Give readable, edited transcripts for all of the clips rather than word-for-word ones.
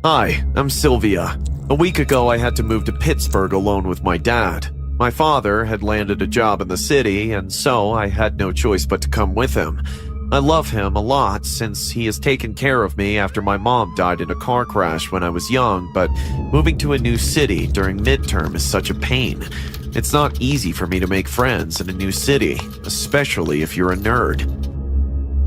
Hi, I'm Sylvia. A week ago, I had to move to Pittsburgh alone with my dad. My father had landed a job in the city, and so I had no choice but to come with him. I love him a lot since he has taken care of me after my mom died in a car crash when I was young, but moving to a new city during midterm is such a pain. It's not easy for me to make friends in a new city, especially if you're a nerd.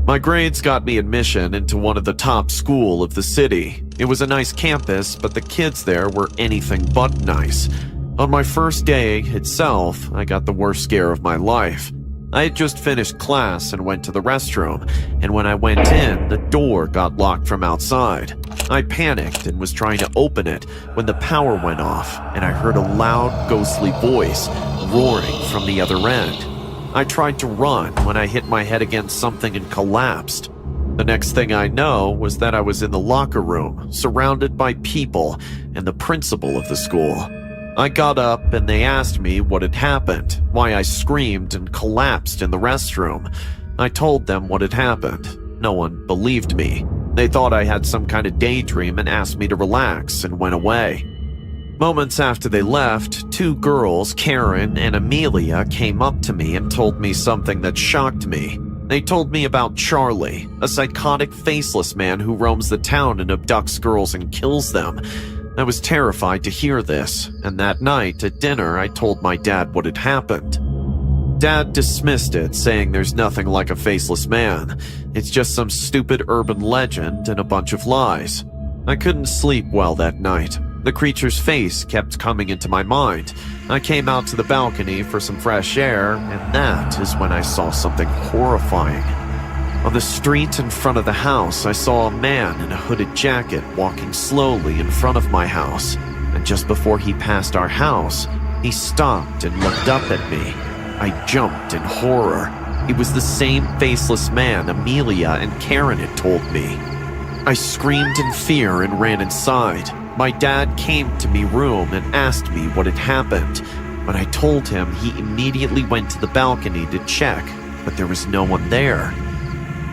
My grades got me admission into one of the top schools of the city. It was a nice campus, but the kids there were anything but nice. On my first day itself, I got the worst scare of my life. I had just finished class and went to the restroom, and when I went in, the door got locked from outside. I panicked and was trying to open it when the power went off, and I heard a loud, ghostly voice roaring from the other end. I tried to run when I hit my head against something and collapsed. The next thing I know was that I was in the locker room, surrounded by people and the principal of the school. I got up and they asked me what had happened, why I screamed and collapsed in the restroom. I told them what had happened. No one believed me. They thought I had some kind of daydream and asked me to relax and went away. Moments after they left, two girls, Karen and Amelia, came up to me and told me something that shocked me. They told me about Charlie, a psychotic faceless man who roams the town and abducts girls and kills them. I was terrified to hear this, and that night at dinner I told my dad what had happened. Dad dismissed it, saying there's nothing like a faceless man. It's just some stupid urban legend and a bunch of lies. I couldn't sleep well that night. The creature's face kept coming into my mind. I came out to the balcony for some fresh air, and that is when I saw something horrifying. On the street in front of the house, I saw a man in a hooded jacket walking slowly in front of my house, and just before he passed our house, he stopped and looked up at me. I jumped in horror. It was the same faceless man Amelia and Karen had told me. I screamed in fear and ran inside. My dad came to my room and asked me what had happened. When I told him, he immediately went to the balcony to check, but there was no one there.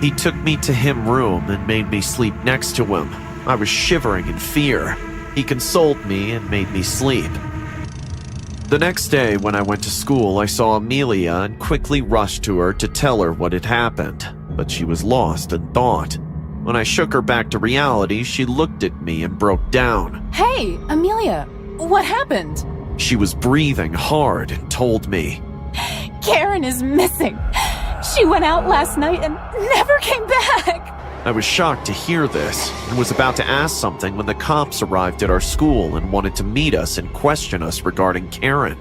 He took me to his room and made me sleep next to him. I was shivering in fear. He consoled me and made me sleep. The next day when I went to school, I saw Amelia and quickly rushed to her to tell her what had happened, but she was lost in thought. When I shook her back to reality, she looked at me and broke down. Hey, Amelia, what happened? She was breathing hard and told me, Karen is missing. She went out last night and never came back. I was shocked to hear this and was about to ask something when the cops arrived at our school and wanted to meet us and question us regarding Karen.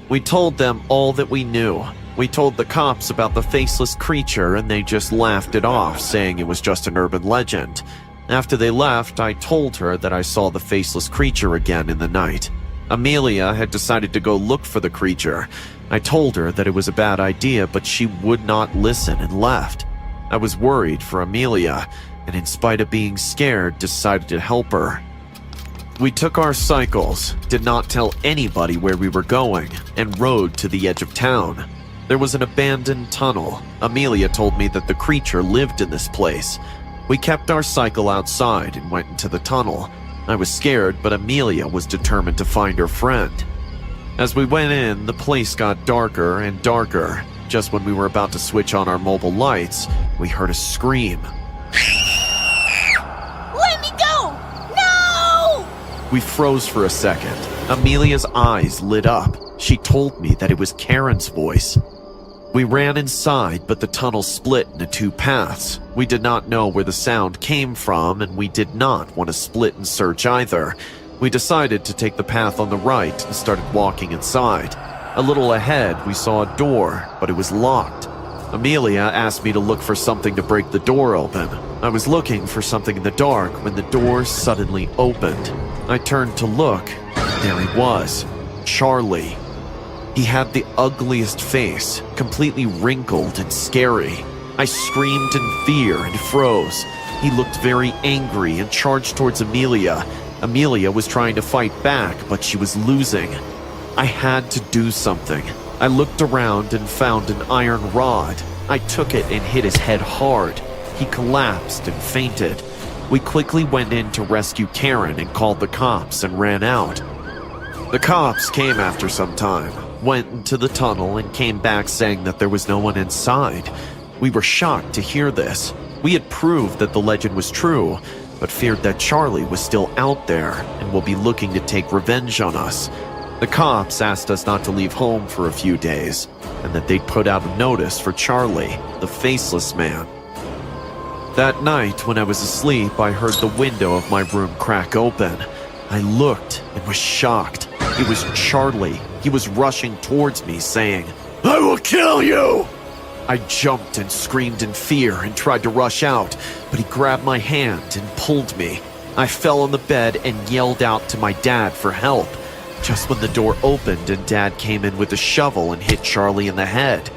We told them all that we knew. We told the cops about the faceless creature and they just laughed it off, saying it was just an urban legend. After they left, I told her that I saw the faceless creature again in the night. Amelia had decided to go look for the creature. I told her that it was a bad idea, but she would not listen and left. I was worried for Amelia, and in spite of being scared, decided to help her. We took our cycles, did not tell anybody where we were going, and rode to the edge of town. There was an abandoned tunnel. Amelia told me that the creature lived in this place. We kept our cycle outside and went into the tunnel. I was scared, but Amelia was determined to find her friend. As we went in, the place got darker and darker. Just when we were about to switch on our mobile lights, we heard a scream. Let me go! No! We froze for a second. Amelia's eyes lit up. She told me that it was Karen's voice. We ran inside, but the tunnel split into two paths. We did not know where the sound came from, and we did not want to split and search either. We decided to take the path on the right and started walking inside. A little ahead, we saw a door, but it was locked. Amelia asked me to look for something to break the door open. I was looking for something in the dark when the door suddenly opened. I turned to look. There he was, Charlie. He had the ugliest face, completely wrinkled and scary. I screamed in fear and froze. He looked very angry and charged towards Amelia. Amelia was trying to fight back, but she was losing. I had to do something. I looked around and found an iron rod. I took it and hit his head hard. He collapsed and fainted. We quickly went in to rescue Karen and called the cops and ran out. The cops came after some time, went into the tunnel and came back saying that there was no one inside. We were shocked to hear this. We had proved that the legend was true, but feared that Charlie was still out there and will be looking to take revenge on us. The cops asked us not to leave home for a few days, and that they'd put out a notice for Charlie, the Faceless Man. That night, when I was asleep, I heard the window of my room crack open. I looked and was shocked. It was Charlie. He was rushing towards me, saying, "I will kill you!" I jumped and screamed in fear and tried to rush out, but he grabbed my hand and pulled me. I fell on the bed and yelled out to my dad for help. Just when the door opened and Dad came in with a shovel and hit Charlie in the head.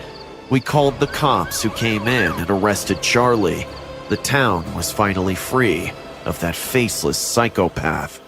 We called the cops, who came in and arrested Charlie. The town was finally free of that faceless psychopath.